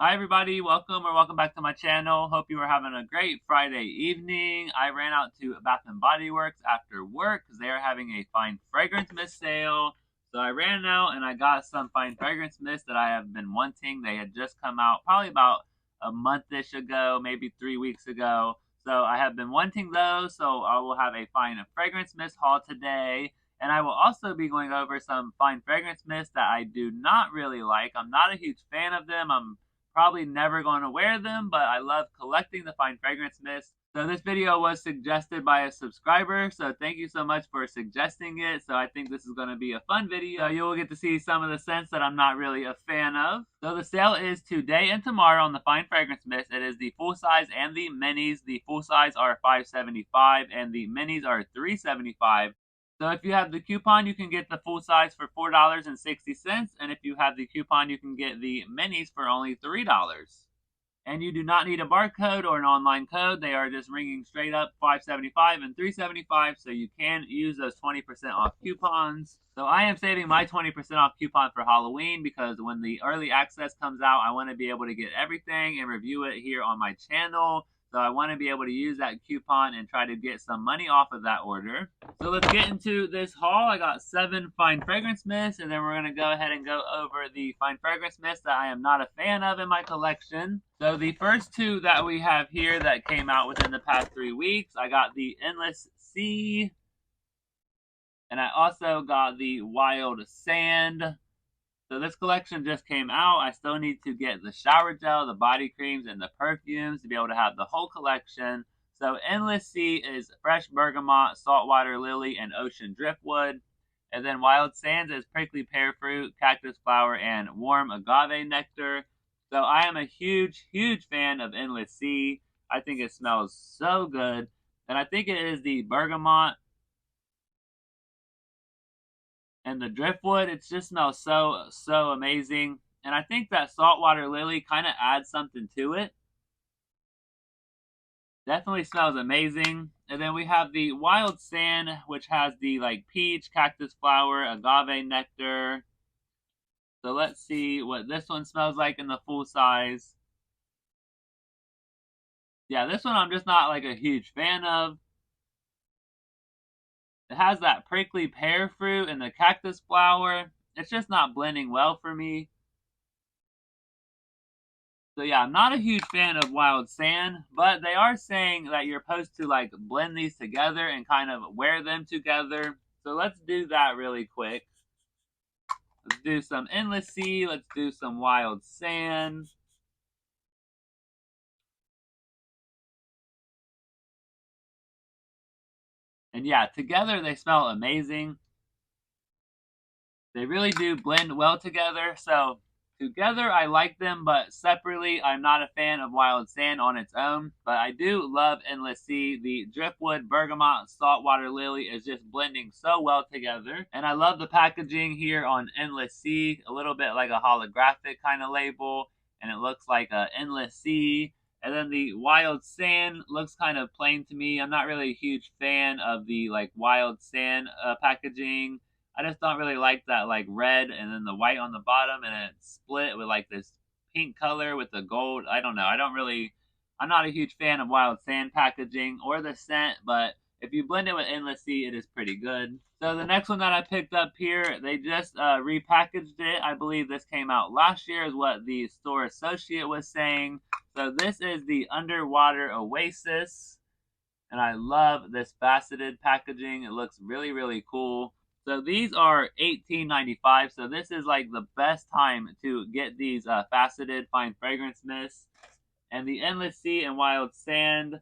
Hi everybody, welcome back to my channel. Hope you are having a great Friday evening. I ran out to Bath and Body Works after work because they are having a fine fragrance mist sale. So I ran out and I got some fine fragrance mist that I have been wanting. They had just come out probably about a month-ish ago, maybe 3 weeks ago. So I have been wanting those, so I will have a fine fragrance mist haul today. And I will also be going over some fine fragrance mists that I do not really like. I'm not a huge fan of them. I'm probably never going to wear them, but I love collecting the fine fragrance mist. So this video was suggested by a subscriber, so thank you so much for suggesting it. So I think this is going to be a fun video. You will get to see some of the scents that I'm not really a fan of. So the sale is today and tomorrow on the fine fragrance mist. It is the full size and the minis. The full size are $5.75 and the minis are $3.75. So if you have the coupon, you can get the full size for $4.60, and if you have the coupon, you can get the minis for only $3. And you do not need a barcode or an online code. They are just ringing straight up $5.75 and $3.75, so you can use those 20% off coupons. So I am saving my 20% off coupon for Halloween because when the early access comes out, I want to be able to get everything and review it here on my channel. So I want to be able to use that coupon and try to get some money off of that order. So let's get into this haul. I got 7 fine fragrance mists, and then we're going to go ahead and go over the fine fragrance mists that I am not a fan of in my collection. So the first 2 that we have here that came out within the past 3 weeks, I got the Endless Sea, and I also got the Wild Sand. So this collection just came out. I still need to get the shower gel, the body creams, and the perfumes to be able to have the whole collection. So Endless Sea is fresh bergamot, saltwater lily, and ocean driftwood. And then Wild Sands is prickly pear fruit, cactus flower, and warm agave nectar. So I am a huge, huge fan of Endless Sea. I think it smells so good. And I think it is the bergamot and the driftwood. It just smells so amazing. And I think that saltwater lily kind of adds something to it. Definitely smells amazing. And then we have the Wild Sand, which has the like peach, cactus flower, agave nectar. So let's see what this one smells like in the full size. Yeah, this one I'm just not like a huge fan of. It has that prickly pear fruit and the cactus flower. It's just not blending well for me. So yeah, I'm not a huge fan of Wild Sand, but they are saying that you're supposed to like blend these together and kind of wear them together. So let's do that really quick. Let's do some Endless Sea. Let's do some Wild Sand. And yeah, together they smell amazing. They really do blend well together. So together I like them, but separately I'm not a fan of Wild Sand on its own. But I do love Endless Sea. The driftwood, bergamot, saltwater lily is just blending so well together. And I love the packaging here on Endless Sea. A little bit like a holographic kind of label. And it looks like a Endless Sea. And then the Wild Sand looks kind of plain to me. I'm not really a huge fan of the like Wild Sand packaging. I just don't really like that like red and then the white on the bottom and it's split with like this pink color with the gold. I don't know. I'm not a huge fan of Wild Sand packaging or the scent, but if you blend it with Endless Sea, it is pretty good. So the next one that I picked up here, they just repackaged it. I believe this came out last year is what the store associate was saying. So this is the Underwater Oasis. And I love this faceted packaging. It looks really, really cool. So these are $18.95. So this is like the best time to get these faceted fine fragrance mists. And the Endless Sea and Wild Sand,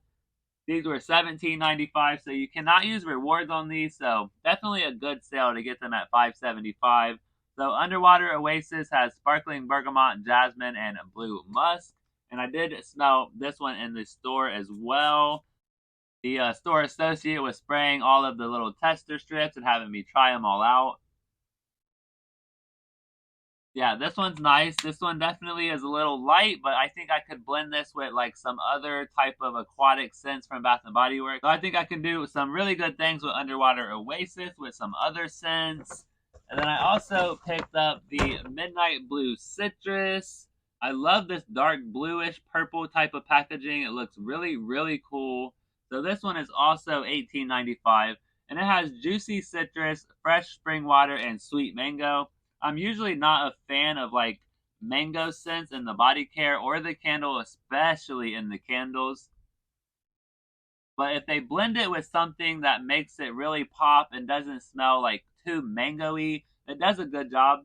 these were $17.95. So you cannot use rewards on these. So definitely a good sale to get them at $5.75. So Underwater Oasis has sparkling bergamot, jasmine, and blue musk. And I did smell this one in the store as well. The store associate was spraying all of the little tester strips and having me try them all out. Yeah, this one's nice. This one definitely is a little light, but I think I could blend this with like some other type of aquatic scents from Bath & Body Works. So I think I can do some really good things with Underwater Oasis with some other scents. And then I also picked up the Midnight Blue Citrus. I love this dark bluish purple type of packaging. It looks really, really cool. So this one is also $18.95, and it has juicy citrus, fresh spring water, and sweet mango. I'm usually not a fan of like mango scents in the body care or the candle, especially in the candles. But if they blend it with something that makes it really pop and doesn't smell like too mango-y, it does a good job.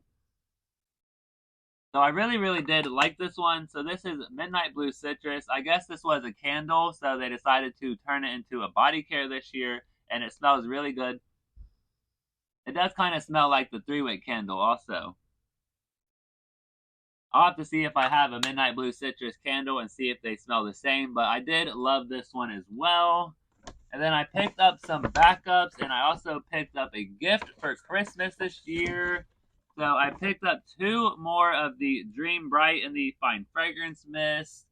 So I really, really did like this one. So this is Midnight Blue Citrus. I guess this was a candle, so they decided to turn it into a body care this year, and it smells really good. It does kind of smell like the 3-wick candle also. I'll have to see if I have a Midnight Blue Citrus candle and see if they smell the same, but I did love this one as well. And then I picked up some backups, and I also picked up a gift for Christmas this year. So I picked up 2 more of the Dream Bright and the Fine Fragrance Mist.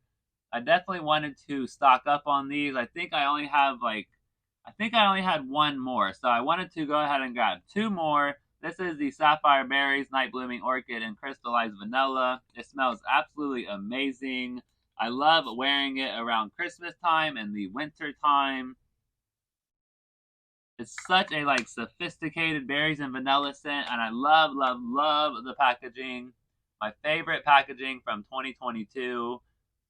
I definitely wanted to stock up on these. I think I only had 1 more. So I wanted to go ahead and grab 2 more. This is the Sapphire Berries, Night Blooming Orchid, and Crystallized Vanilla. It smells absolutely amazing. I love wearing it around Christmas time and the winter time. It's such a like sophisticated berries and vanilla scent, and I love, love, love the packaging. My favorite packaging from 2022.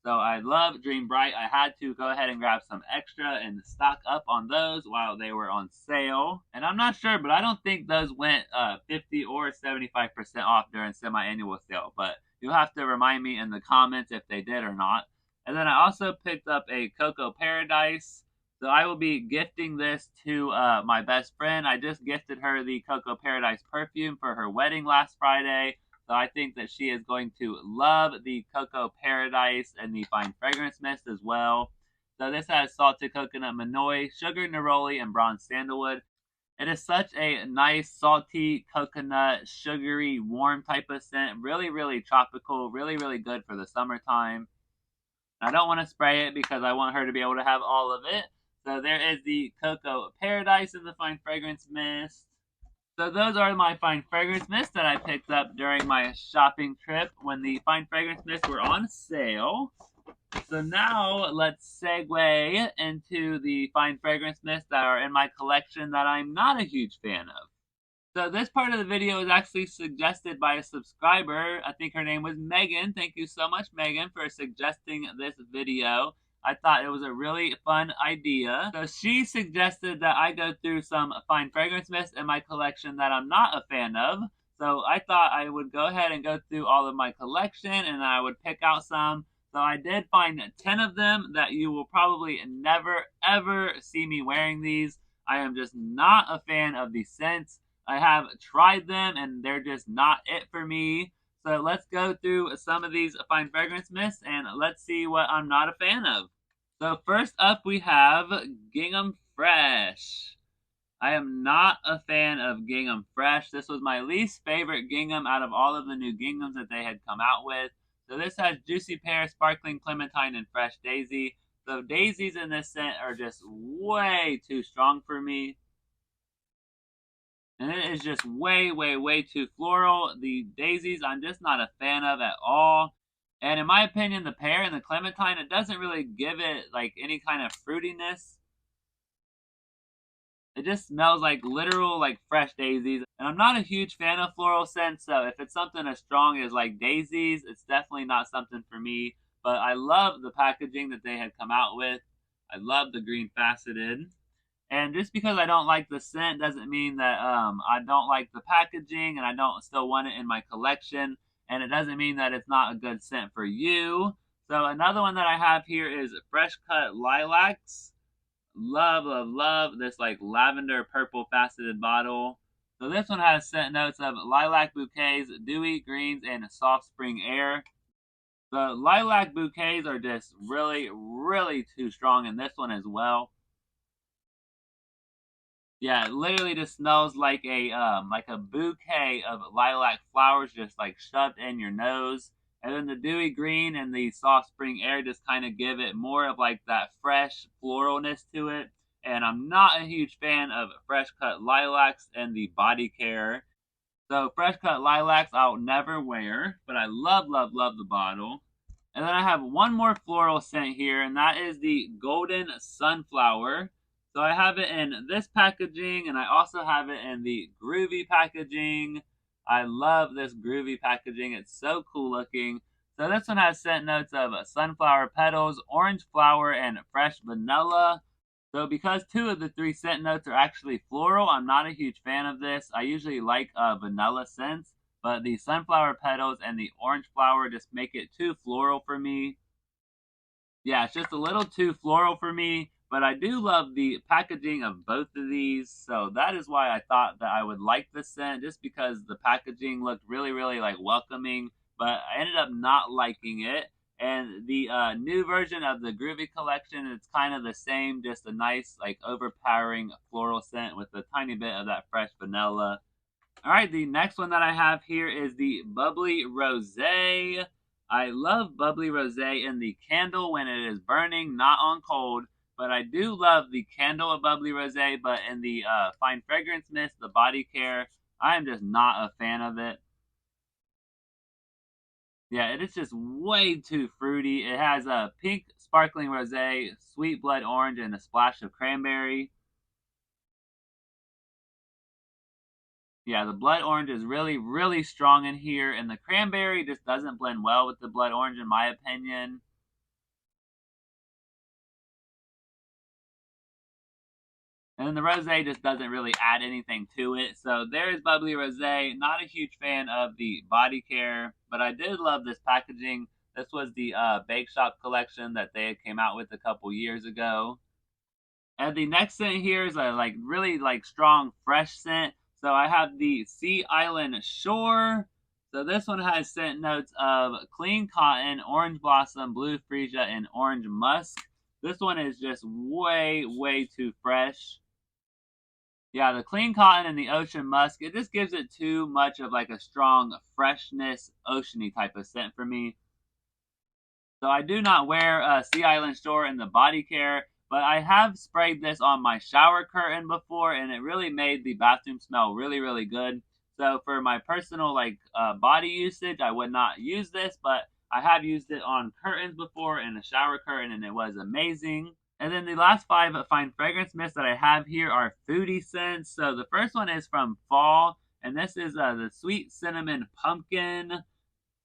So I love Dream Bright. I had to go ahead and grab some extra and stock up on those while they were on sale. And I'm not sure, but I don't think those went 50 or 75% off during semi-annual sale. But you'll have to remind me in the comments if they did or not. And then I also picked up a Cocoa Paradise. So I will be gifting this to my best friend. I just gifted her the Cocoa Paradise perfume for her wedding last Friday. So I think that she is going to love the Cocoa Paradise and the Fine Fragrance Mist as well. So this has salted coconut manoi, sugar neroli, and bronze sandalwood. It is such a nice, salty, coconut, sugary, warm type of scent. Really, really tropical. Really, really good for the summertime. I don't want to spray it because I want her to be able to have all of it. So there is the Cocoa Paradise and the Fine Fragrance Mist. So those are my Fine Fragrance Mists that I picked up during my shopping trip when the Fine Fragrance Mists were on sale. So now let's segue into the Fine Fragrance Mists that are in my collection that I'm not a huge fan of. So this part of the video is actually suggested by a subscriber. I think her name was Megan. Thank you so much, Megan, for suggesting this video. I thought it was a really fun idea. So she suggested that I go through some Fine Fragrance Mists in my collection that I'm not a fan of. So I thought I would go ahead and go through all of my collection and I would pick out some. So I did find 10 of them that you will probably never ever see me wearing these. I am just not a fan of these scents. I have tried them and they're just not it for me. So let's go through some of these Fine Fragrance Mists and let's see what I'm not a fan of. So first up we have Gingham Fresh. I am not a fan of Gingham Fresh. This was my least favorite gingham out of all of the new ginghams that they had come out with. So this has Juicy Pear, Sparkling Clementine, and Fresh Daisy. So daisies in this scent are just way too strong for me. And it is just way, way, way too floral. The daisies I'm just not a fan of at all. And in my opinion, the pear and the clementine, it doesn't really give it like any kind of fruitiness. It just smells like literal like fresh daisies. And I'm not a huge fan of floral scents, so if it's something as strong as like daisies, it's definitely not something for me. But I love the packaging that they had come out with. I love the green faceted. And just because I don't like the scent doesn't mean that I don't like the packaging and I don't still want it in my collection. And it doesn't mean that it's not a good scent for you. So another one that I have here is Fresh Cut Lilacs. Love, love, love this like lavender purple faceted bottle. So this one has scent notes of lilac bouquets, dewy greens, and soft spring air. The lilac bouquets are just really, really too strong in this one as well. Yeah, it literally just smells like a bouquet of lilac flowers just like shoved in your nose. And then the dewy green and the soft spring air just kind of give it more of like that fresh floralness to it. And I'm not a huge fan of fresh cut lilacs and the body care. So fresh cut lilacs I'll never wear, but I love, love, love the bottle. And then I have one more floral scent here, and that is the Golden Sunflower. So I have it in this packaging, and I also have it in the Groovy packaging. I love this Groovy packaging. It's so cool looking. So this one has scent notes of sunflower petals, orange flower, and fresh vanilla. So because two of the three scent notes are actually floral, I'm not a huge fan of this. I usually like vanilla scents, but the sunflower petals and the orange flower just make it too floral for me. Yeah, it's just a little too floral for me, but I do love the packaging of both of these, so that is why I thought that I would like this scent, just because the packaging looked really, really like welcoming, but I ended up not liking it. And the new version of the Groovy collection, it's kind of the same, just a nice, like, overpowering floral scent with a tiny bit of that fresh vanilla. All right, the next one that I have here is the Bubbly Rosé. I love Bubbly Rosé in the candle when it is burning, not on cold. But I do love the candle of Bubbly Rosé, but in the fine fragrance mist, the body care, I am just not a fan of it. Yeah, it is just way too fruity. It has a pink sparkling rosé, sweet blood orange, and a splash of cranberry. Yeah, the blood orange is really, really strong in here, and the cranberry just doesn't blend well with the blood orange, in my opinion. And then the rosé just doesn't really add anything to it. So there is Bubbly Rosé. Not a huge fan of the body care, but I did love this packaging. This was the Bake Shop collection that they came out with a couple years ago. And the next scent here is a like really like strong fresh scent. So I have the Sea Island Shore. So this one has scent notes of clean cotton, orange blossom, blue freesia, and orange musk. This one is just way, way too fresh. Yeah, the clean cotton and the ocean musk, it just gives it too much of like a strong freshness, oceany type of scent for me. So I do not wear Sea Island Shore in the body care, but I have sprayed this on my shower curtain before, and it really made the bathroom smell really, really good. So for my personal like body usage, I would not use this, but I have used it on curtains before in a shower curtain, and it was amazing. And then the last five fine fragrance mists that I have here are foodie scents. So the first one is from fall, and this is the sweet cinnamon pumpkin.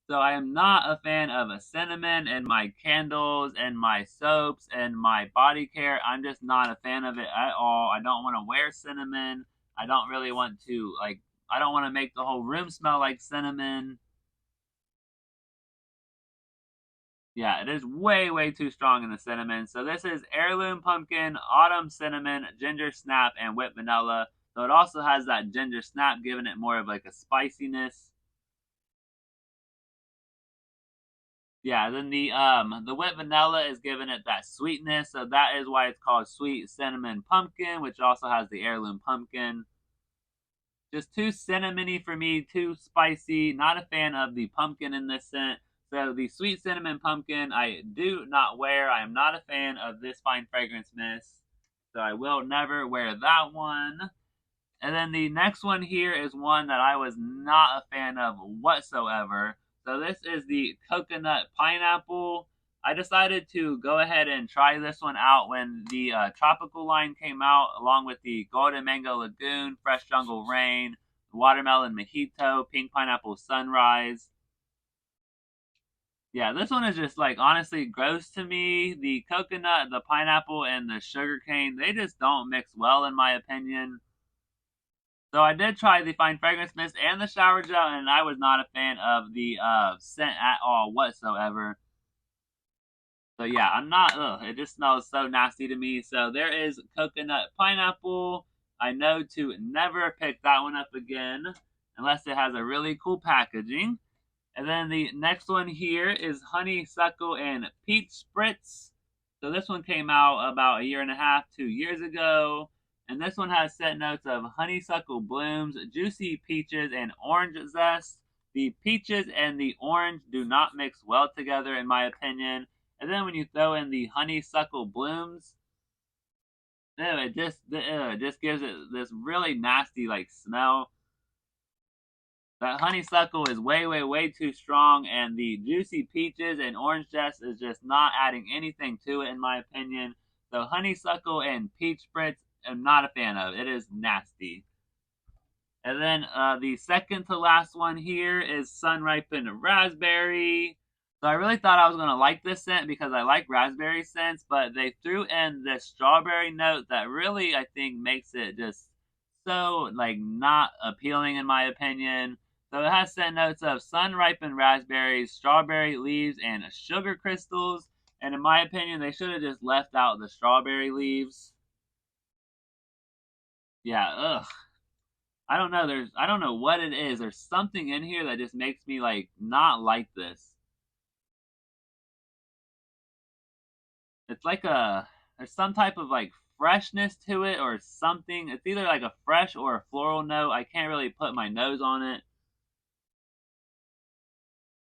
So I am not a fan of a cinnamon in my candles and my soaps and my body care. I'm just not a fan of it at all. I don't want to wear cinnamon. I don't really want to like I don't want to make the whole room smell like cinnamon. Yeah, it is way, way too strong in the cinnamon. So this is heirloom pumpkin, autumn cinnamon, ginger snap, and whipped vanilla. So it also has that ginger snap, giving it more of like a spiciness. Yeah, then the whipped vanilla is giving it that sweetness, so that is why it's called sweet cinnamon pumpkin, which also has the heirloom pumpkin. Just too cinnamony for me, too spicy. Not a fan of the pumpkin in this scent. So the sweet cinnamon pumpkin I do not wear. I am not a fan of this fine fragrance mist. So I will never wear that one. And then the next one here is one that I was not a fan of whatsoever. So this is the coconut pineapple. I decided to go ahead and try this one out when the tropical line came out, along with the golden mango lagoon, fresh jungle rain, watermelon mojito, pink pineapple sunrise. Yeah, this one is just like honestly gross to me. The coconut, the pineapple, and the sugarcane, they just don't mix well in my opinion. So I did try the fine fragrance mist and the shower gel, and I was not a fan of the scent at all whatsoever. So yeah, I'm not. Ugh, it just smells so nasty to me. So there is coconut pineapple. I know to never pick that one up again unless it has a really cool packaging. And then the next one here is honeysuckle and peach spritz. So this one came out about a year and a half, 2 years ago. And this one has scent notes of honeysuckle blooms, juicy peaches, and orange zest. The peaches and the orange do not mix well together, in my opinion. And then when you throw in the honeysuckle blooms, it just gives it this really nasty like smell. That honeysuckle is way, way, way too strong, and the juicy peaches and orange zest is just not adding anything to it, in my opinion. So honeysuckle and peach spritz, I'm not a fan of. It is nasty. And then the second to last one here is sun ripened raspberry. So I really thought I was gonna like this scent because I like raspberry scents, but they threw in this strawberry note that really I think makes it just so like not appealing in my opinion. So it has scent notes of sun ripened raspberries, strawberry leaves, and sugar crystals. And in my opinion, they should have just left out the strawberry leaves. Yeah, ugh. I don't know. I don't know what it is. There's something in here that just makes me like not like this. It's like there's some type of like freshness to it or something. It's either like a fresh or a floral note. I can't really put my nose on it.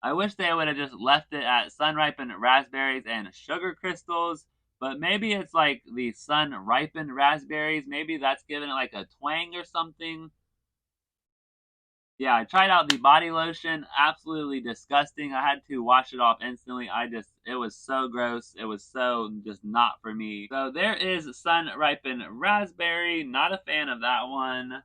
I wish they would have just left it at sun ripened raspberries and sugar crystals, but maybe it's like the sun ripened raspberries. Maybe that's giving it like a twang or something. Yeah, I tried out the body lotion. Absolutely disgusting. I had to wash it off instantly. It was so gross. It was so just not for me. So there is sun ripened raspberry. Not a fan of that one.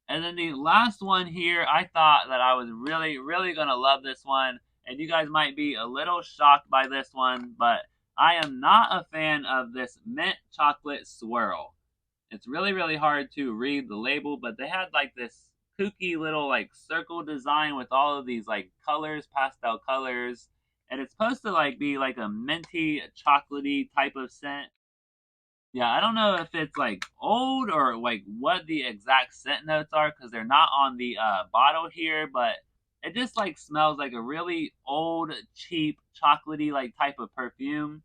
And then the last one here, I thought that I was really, really going to love this one. And you guys might be a little shocked by this one, but I am not a fan of this mint chocolate swirl. It's really, really hard to read the label, but they had like this kooky little like circle design with all of these like colors, pastel colors. And it's supposed to like be like a minty, chocolatey type of scent. Yeah, I don't know if it's like old or like what the exact scent notes are because they're not on the bottle here, but it just like smells like a really old, cheap, chocolatey like type of perfume.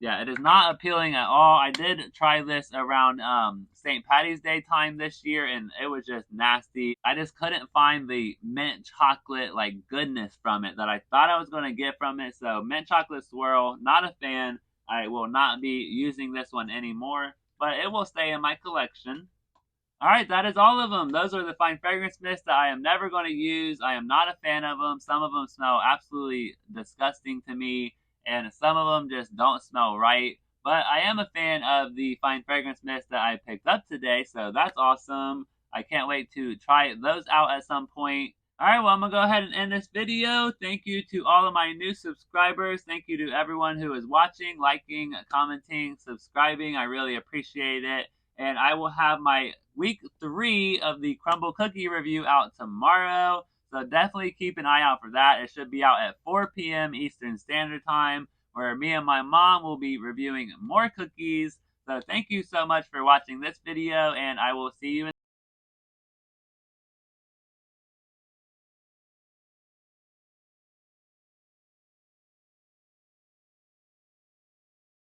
Yeah, it is not appealing at all. I did try this around St. Patty's Day time this year, and it was just nasty. I just couldn't find the mint chocolate like goodness from it that I thought I was going to get from it. So mint chocolate swirl, not a fan. I will not be using this one anymore, but it will stay in my collection. All right, that is all of them. Those are the fine fragrance mists that I am never going to use. I am not a fan of them. Some of them smell absolutely disgusting to me, and some of them just don't smell right. But I am a fan of the fine fragrance mist that I picked up today, so that's awesome. I can't wait to try those out at some point. All right, well, I'm going to go ahead and end this video. Thank you to all of my new subscribers. Thank you to everyone who is watching, liking, commenting, subscribing. I really appreciate it. And I will have my week 3 of the crumble cookie review out tomorrow. So definitely keep an eye out for that. It should be out at 4 p.m. Eastern Standard Time, where me and my mom will be reviewing more cookies. So thank you so much for watching this video, and I will see you in